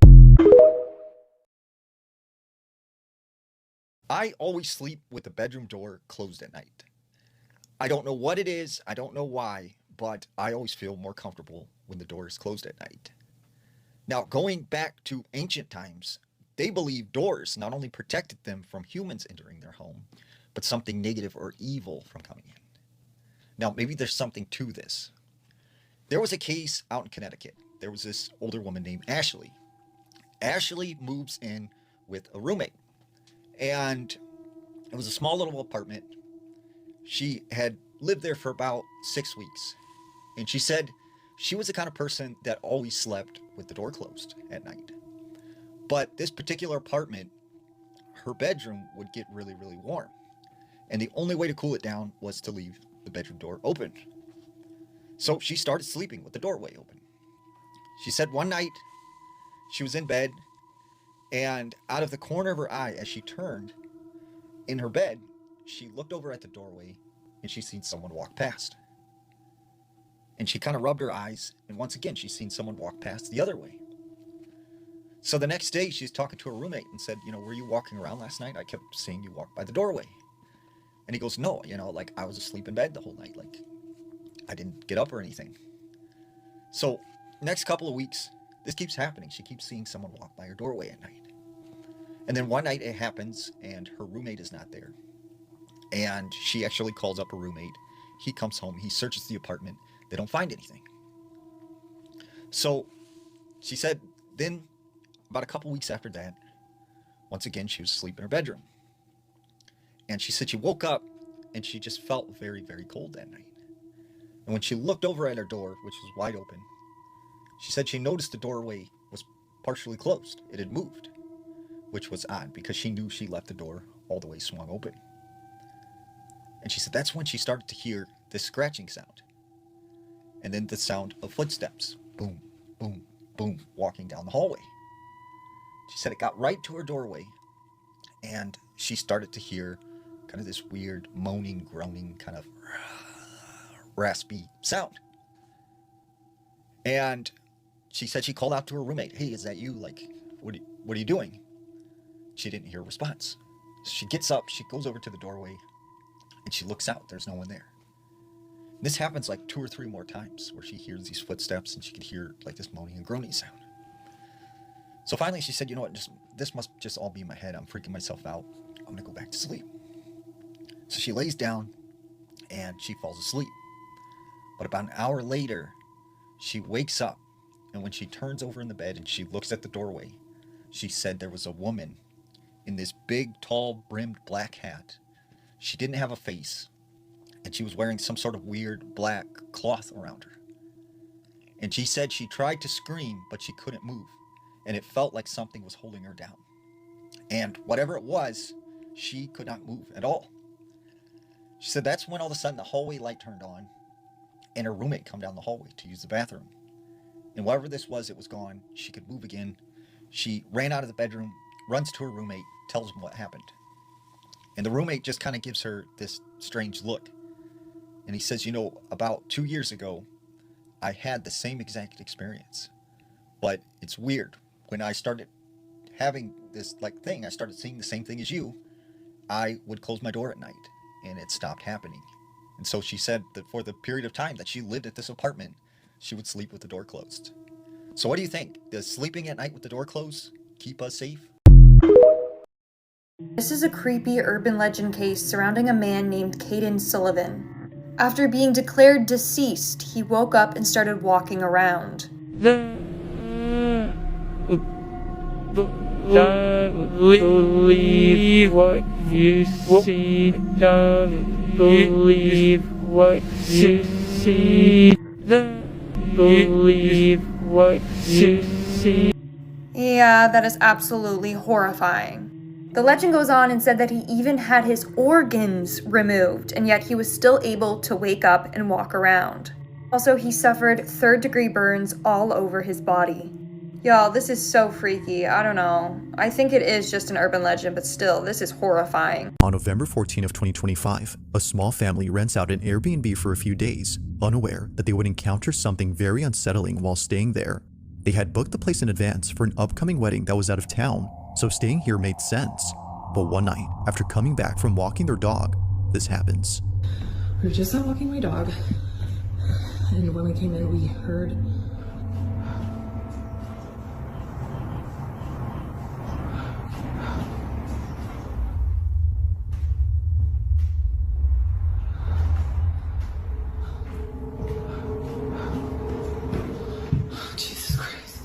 I always sleep with the bedroom door closed at night. I don't know what it is, I don't know why, but I always feel more comfortable when the door is closed at night. Now, going back to ancient times, they believed doors not only protected them from humans entering their home, but something negative or evil from coming in. Now, maybe there's something to this. There was a case out in Connecticut. There was this older woman named Ashley. Ashley moves in with a roommate. And it was a small little apartment. She had lived there for about 6 weeks. And she said she was the kind of person that always slept with the door closed at night. But this particular apartment, her bedroom would get really, really warm. And the only way to cool it down was to leave the bedroom door open. So she started sleeping with the doorway open. She said one night she was in bed, and out of the corner of her eye, as she turned in her bed, she looked over at the doorway and she seen someone walk past. And she kind of rubbed her eyes, and once again, she's seen someone walk past the other way. So the next day, she's talking to her roommate and said, you know, were you walking around last night? I kept seeing you walk by the doorway. And he goes, no, you know, like I was asleep in bed the whole night. Like I didn't get up or anything. So next couple of weeks, this keeps happening. She keeps seeing someone walk by her doorway at night. And then one night it happens and her roommate is not there. And she actually calls up her roommate. He comes home, he searches the apartment. They don't find anything. So she said then about a couple weeks after that, once again, she was asleep in her bedroom. And she said she woke up and she just felt very, very cold that night. And when she looked over at her door, which was wide open, she said she noticed the doorway was partially closed. It had moved, which was odd because she knew she left the door all the way swung open. And she said that's when she started to hear this scratching sound. And then the sound of footsteps. Boom, boom, boom, walking down the hallway. She said it got right to her doorway and she started to hear kind of this weird moaning, groaning, kind of raspy sound. And she said she called out to her roommate, hey, is that you? Like, what are you doing? She didn't hear a response. So she gets up, she goes over to the doorway, and she looks out. There's no one there. This happens like 2 or 3 more times where she hears these footsteps and she can hear like this moaning and groaning sound. So finally she said, you know what, this must just all be in my head. I'm freaking myself out. I'm going to go back to sleep. So she lays down and she falls asleep. But about an hour later, she wakes up. And when she turns over in the bed and she looks at the doorway, she said there was a woman in this big, tall, brimmed black hat. She didn't have a face. And she was wearing some sort of weird black cloth around her. And she said she tried to scream, but she couldn't move. And it felt like something was holding her down. And whatever it was, she could not move at all. She said that's when all of a sudden the hallway light turned on and her roommate come down the hallway to use the bathroom. And whatever this was, it was gone. She could move again. She ran out of the bedroom, runs to her roommate, tells him what happened. And the roommate just kind of gives her this strange look. And he says, you know, about 2 years ago, I had the same exact experience. But it's weird. When I started having this thing, I started seeing the same thing as you. I would close my door at night and it stopped happening. And so she said that for the period of time that she lived at this apartment, she would sleep with the door closed. So what do you think? Does sleeping at night with the door closed keep us safe? This is a creepy urban legend case surrounding a man named Caden Sullivan. After being declared deceased, he woke up and started walking around. Don't believe what you see. Don't believe what you see. Don't believe what you see. Yeah, that is absolutely horrifying. The legend goes on and said that he even had his organs removed, and yet he was still able to wake up and walk around. Also, he suffered 3rd-degree burns all over his body. Y'all, this is so freaky. I don't know. I think it is just an urban legend, but still, this is horrifying. On November 14 of 2025, a small family rents out an Airbnb for a few days, unaware that they would encounter something very unsettling while staying there. They had booked the place in advance for an upcoming wedding that was out of town, so staying here made sense. But one night, after coming back from walking their dog, this happens. We were just out walking my dog, and when we came in, we heard Jesus Christ.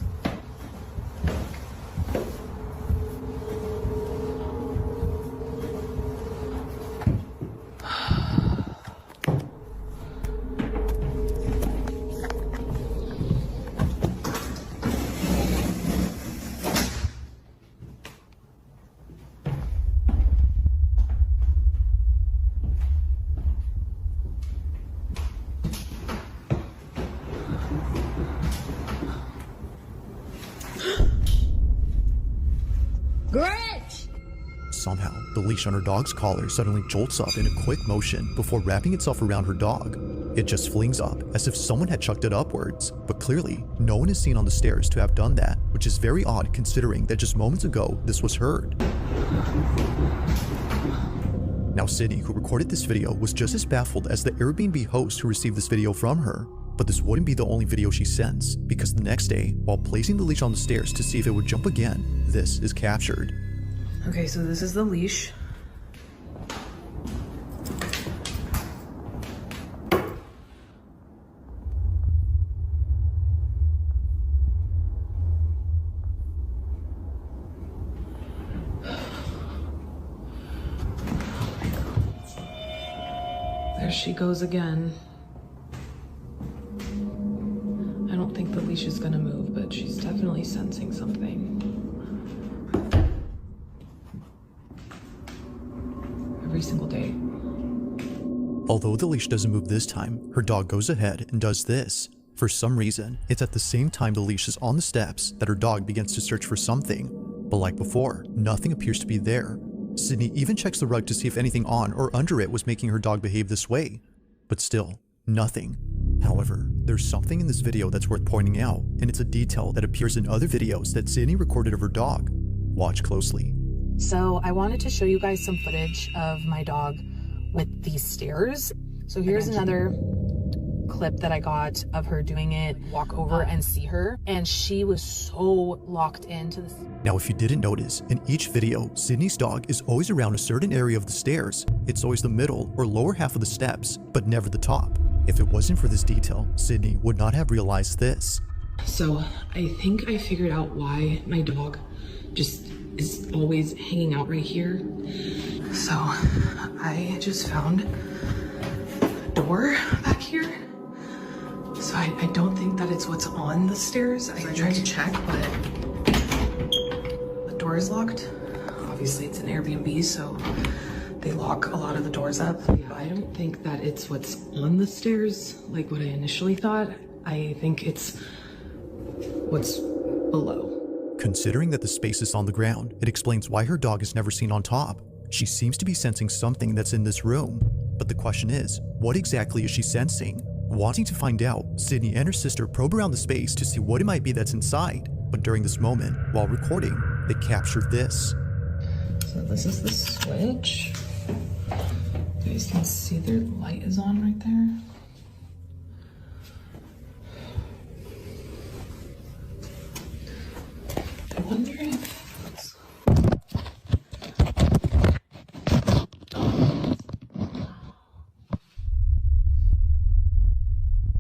Grinch! Somehow, the leash on her dog's collar suddenly jolts up in a quick motion before wrapping itself around her dog. It just flings up as if someone had chucked it upwards, but clearly, no one is seen on the stairs to have done that, which is very odd considering that just moments ago, this was heard. Now Sydney, who recorded this video, was just as baffled as the Airbnb host who received this video from her. But this wouldn't be the only video she sends, because the next day, while placing the leash on the stairs to see if it would jump again, this is captured. Okay, so this is the leash. There she goes again. I don't think the leash is gonna move, but she's definitely sensing something. Every single day. Although the leash doesn't move this time, her dog goes ahead and does this. For some reason, it's at the same time the leash is on the steps that her dog begins to search for something. But like before, nothing appears to be there. Sydney even checks the rug to see if anything on or under it was making her dog behave this way. But still, nothing. However, there's something in this video that's worth pointing out, and it's a detail that appears in other videos that Sydney recorded of her dog. Watch closely. So I wanted to show you guys some footage of my dog with these stairs. So here's another clip that I got of her doing it, walk over and see her, and she was so locked into this. Now, if you didn't notice, in each video, Sydney's dog is always around a certain area of the stairs. It's always the middle or lower half of the steps, but never the top. If it wasn't for this detail, Sydney would not have realized this. So I think I figured out why my dog just is always hanging out right here. So I just found a door back here. So I don't think that it's what's on the stairs. I tried to check, but the door is locked. Obviously it's an Airbnb, so they lock a lot of the doors up. Yeah, I don't think that it's what's on the stairs, like what I initially thought. I think it's what's below. Considering that the space is on the ground, it explains why her dog is never seen on top. She seems to be sensing something that's in this room. But the question is, what exactly is she sensing? Wanting to find out, Sydney and her sister probe around the space to see what it might be that's inside. But during this moment, while recording, they captured this. So this is the switch. You guys can see their light is on right there. I wonder if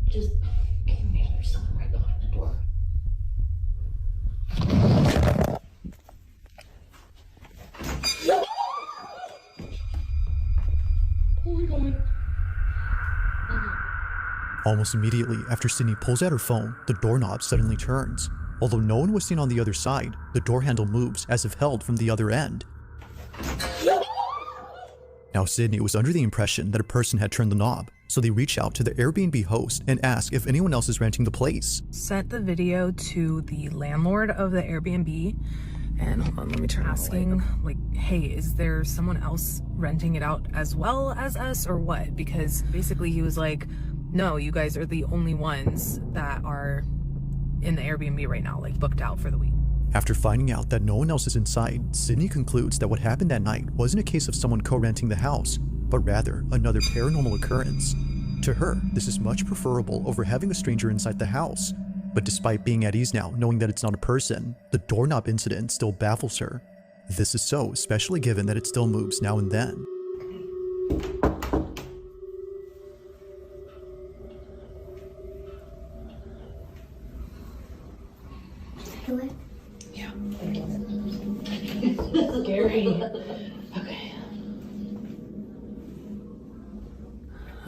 just there's someone right behind the door. Oh my god. Almost immediately after Sydney pulls out her phone, the doorknob suddenly turns. Although no one was seen on the other side, the door handle moves as if held from the other end. Now Sydney was under the impression that a person had turned the knob, so they reach out to the Airbnb host and ask if anyone else is renting the place. Sent the video to the landlord of the Airbnb, and hold on, let me turn asking, like, hey, is there someone else renting it out as well as us or what? Because basically he was like, no, you guys are the only ones that are in the Airbnb right now, like booked out for the week. After finding out that no one else is inside, Sydney concludes that what happened that night wasn't a case of someone co-renting the house, but rather another paranormal occurrence. To her, this is much preferable over having a stranger inside the house. But despite being at ease now, knowing that it's not a person, the doorknob incident still baffles her. This is so, especially given that it still moves now and then. Yeah. Scary. Okay.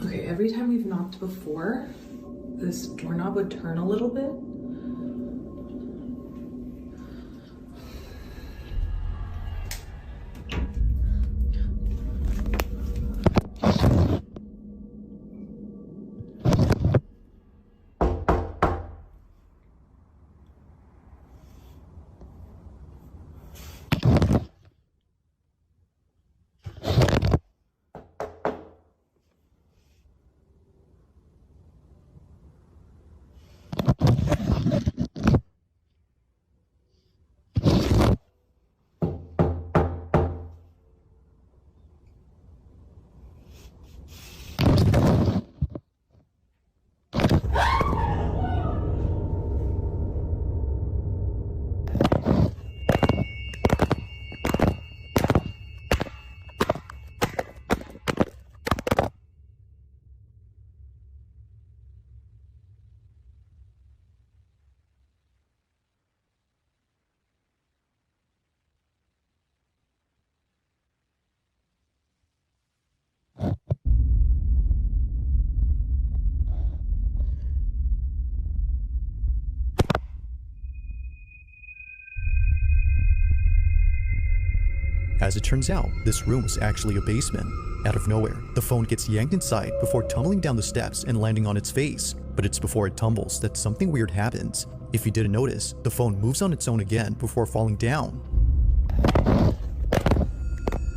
Okay, every time we've knocked before, this doorknob would turn a little bit. As it turns out, this room was actually a basement. Out of nowhere, the phone gets yanked inside before tumbling down the steps and landing on its face. But it's before it tumbles that something weird happens. If you didn't notice, the phone moves on its own again before falling down.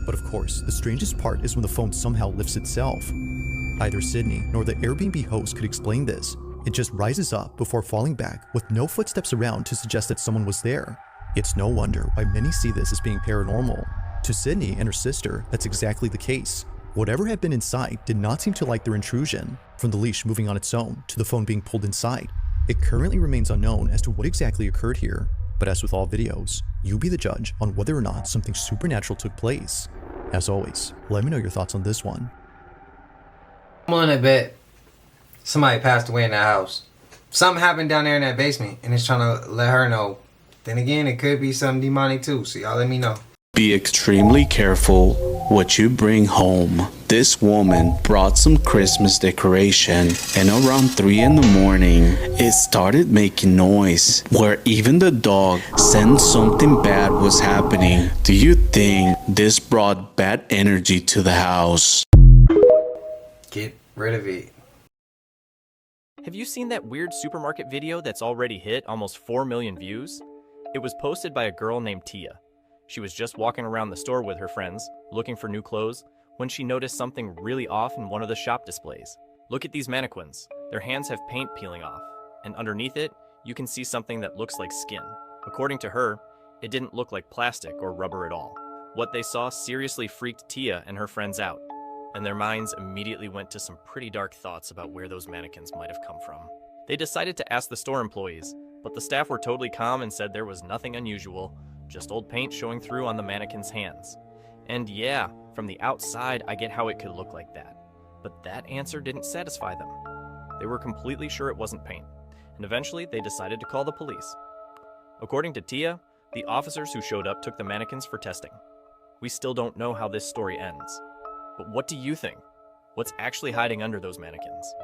But of course, the strangest part is when the phone somehow lifts itself. Neither Sydney nor the Airbnb host could explain this. It just rises up before falling back with no footsteps around to suggest that someone was there. It's no wonder why many see this as being paranormal. To Sydney and her sister, that's exactly the case. Whatever had been inside did not seem to like their intrusion, from the leash moving on its own to the phone being pulled inside. It currently remains unknown as to what exactly occurred here, but as with all videos, you be the judge on whether or not something supernatural took place. As always, let me know your thoughts on this one. I'm on a bet somebody passed away in that house. Something happened down there in that basement, and it's trying to let her know. Then again, it could be something demonic too, so y'all let me know. Be extremely careful what you bring home. This woman brought some Christmas decoration, and around 3 in the morning, it started making noise, where even the dog sensed something bad was happening. Do you think this brought bad energy to the house? Get rid of it. Have you seen that weird supermarket video that's already hit almost 4 million views? It was posted by a girl named Tia. She was just walking around the store with her friends, looking for new clothes, when she noticed something really off in one of the shop displays. Look at these mannequins. Their hands have paint peeling off, and underneath it, you can see something that looks like skin. According to her, it didn't look like plastic or rubber at all. What they saw seriously freaked Tia and her friends out, and their minds immediately went to some pretty dark thoughts about where those mannequins might have come from. They decided to ask the store employees, but the staff were totally calm and said there was nothing unusual, just old paint showing through on the mannequins' hands. And yeah, from the outside, I get how it could look like that. But that answer didn't satisfy them. They were completely sure it wasn't paint, and eventually they decided to call the police. According to Tia, the officers who showed up took the mannequins for testing. We still don't know how this story ends. But what do you think? What's actually hiding under those mannequins?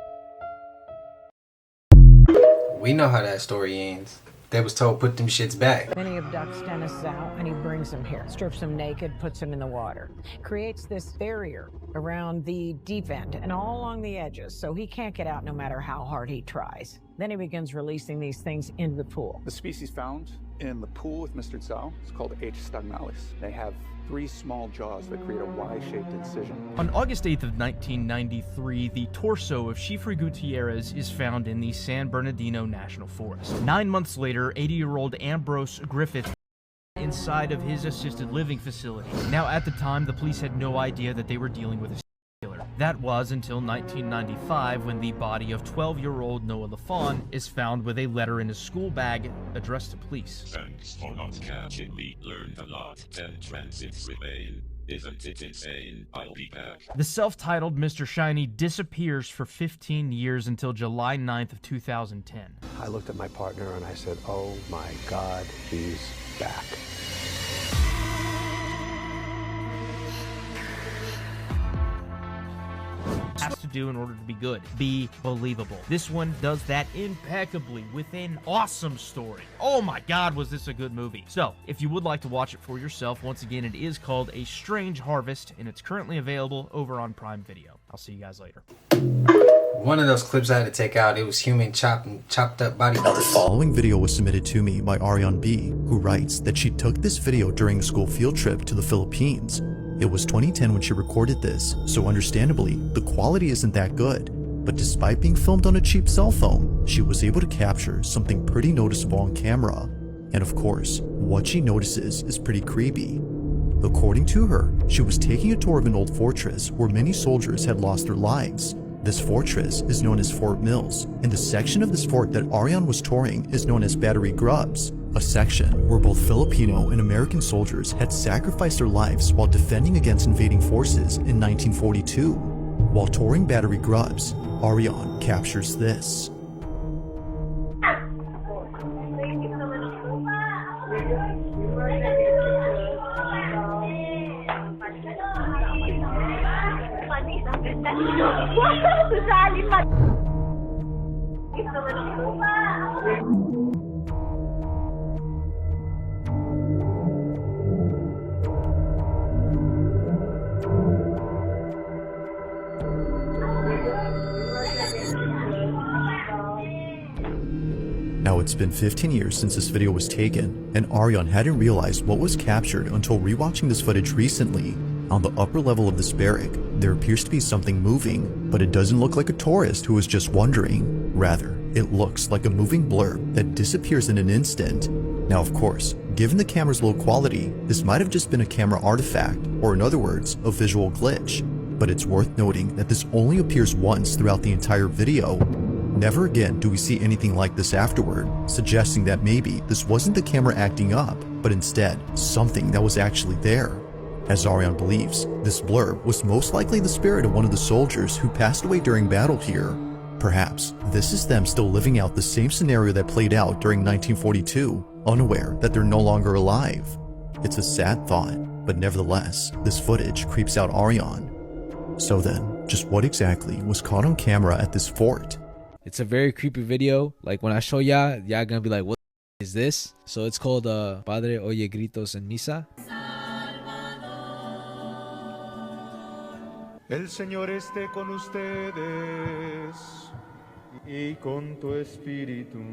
We know how that story ends. They was told put them shits back. Then he abducts Dennis out and he brings him here, strips him naked, puts him in the water. Creates this barrier around the deep end and all along the edges, so he can't get out no matter how hard he tries. Then he begins releasing these things into the pool. The species found in the pool with Mr. Tsao is called H. stagnalis. They have 3 small jaws that create a Y-shaped incision. On August 8th of 1993, the torso of Schifri Gutierrez is found in the San Bernardino National Forest. 9 months later, 80-year-old Ambrose Griffith inside of his assisted living facility. Now, at the time, the police had no idea that they were dealing with a serial killer. That was until 1995, when the body of 12-year-old Noah LaFawn is found with a letter in his school bag addressed to police. Thanks for not catching me. Learned a lot. 10 transits remain. Isn't it insane? I'll be back. The self-titled Mr. Shiny disappears for 15 years until July 9th of 2010. I looked at my partner and I said, oh my God, he's back. Has to do in order to be good. Be believable. This one does that impeccably with an awesome story. Oh my God, was this a good movie. So, if you would like to watch it for yourself, once again, it is called A Strange Harvest, and it's currently available over on Prime Video. I'll see you guys later. One of those clips I had to take out, it was human chopped up body parts. The following video was submitted to me by Ariane B, who writes that she took this video during a school field trip to the Philippines. It was 2010 when she recorded this, so understandably, the quality isn't that good. But despite being filmed on a cheap cell phone, she was able to capture something pretty noticeable on camera. And of course, what she notices is pretty creepy. According to her, she was taking a tour of an old fortress where many soldiers had lost their lives. This fortress is known as Fort Mills, and the section of this fort that Ariane was touring is known as Battery Grubs, a section where both Filipino and American soldiers had sacrificed their lives while defending against invading forces in 1942. While touring Battery Grubs, Ariane captures this. Now, it's been 15 years since this video was taken, and Ariane hadn't realized what was captured until rewatching this footage recently. On the upper level of this barrack, there appears to be something moving, but it doesn't look like a tourist who is just wandering. Rather, it looks like a moving blurb that disappears in an instant. Now, of course, given the camera's low quality, this might have just been a camera artifact, or in other words, a visual glitch. But it's worth noting that this only appears once throughout the entire video. Never again do we see anything like this afterward, suggesting that maybe this wasn't the camera acting up, but instead something that was actually there. As Ariane believes, this blurb was most likely the spirit of one of the soldiers who passed away during battle here. Perhaps this is them still living out the same scenario that played out during 1942, unaware that they're no longer alive. It's a sad thought, but nevertheless, this footage creeps out Ariane. So then, just what exactly was caught on camera at this fort? It's a very creepy video. Like when I show y'all gonna be like, what is this? So it's called Padre Oye Gritos en Misa. El Señor esté con ustedes y con tu espíritu.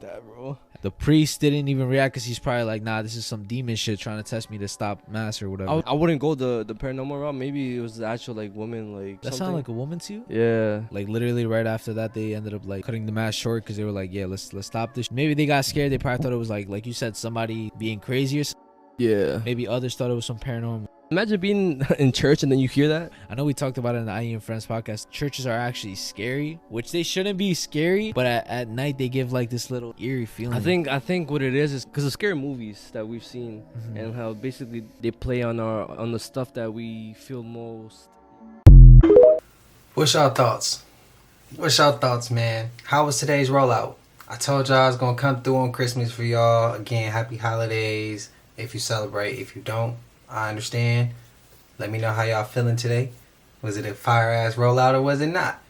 That, bro. The priest didn't even react because he's probably like, nah, this is some demon shit trying to test me to stop mass or whatever. I wouldn't go the paranormal route. Maybe it was the actual like woman, like that sounded like a woman to you? Yeah. Like literally right after that, they ended up like cutting the mass short because they were like, yeah, let's stop this. Maybe they got scared. They probably thought it was like you said, somebody being crazy or something. Yeah. Maybe others thought it was some paranormal. Imagine being in church and then you hear that. I know we talked about it in the IE and Friends podcast. Churches are actually scary, which they shouldn't be scary, but at night they give like this little eerie feeling. I think what it is because of scary movies that we've seen and how basically they play on the stuff that we feel most. What's y'all thoughts? What's y'all thoughts, man? How was today's rollout? I told y'all I was gonna come through on Christmas for y'all. Again, happy holidays. If you celebrate, if you don't, I understand. Let me know how y'all feeling today. Was it a fire ass rollout or was it not?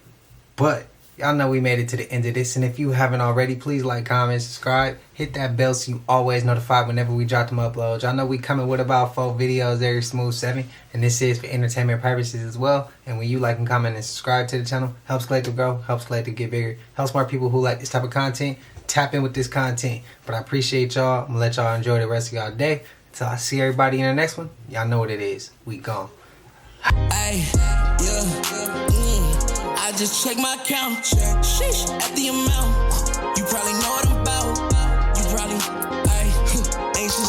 But y'all know we made it to the end of this, and if you haven't already, please like, comment, subscribe, hit that bell so you always notified whenever we drop them uploads. Y'all know we coming with about 4 videos every smooth 7, and this is for entertainment purposes as well. And when you like and comment and subscribe to the channel, helps Collective grow, helps Collective get bigger, helps more people who like this type of content tap in with this content. But I appreciate y'all. I'm gonna let y'all enjoy the rest of y'all day. Till I see everybody in the next one, y'all know what it is. We gone. I just check my account. Sheesh. At the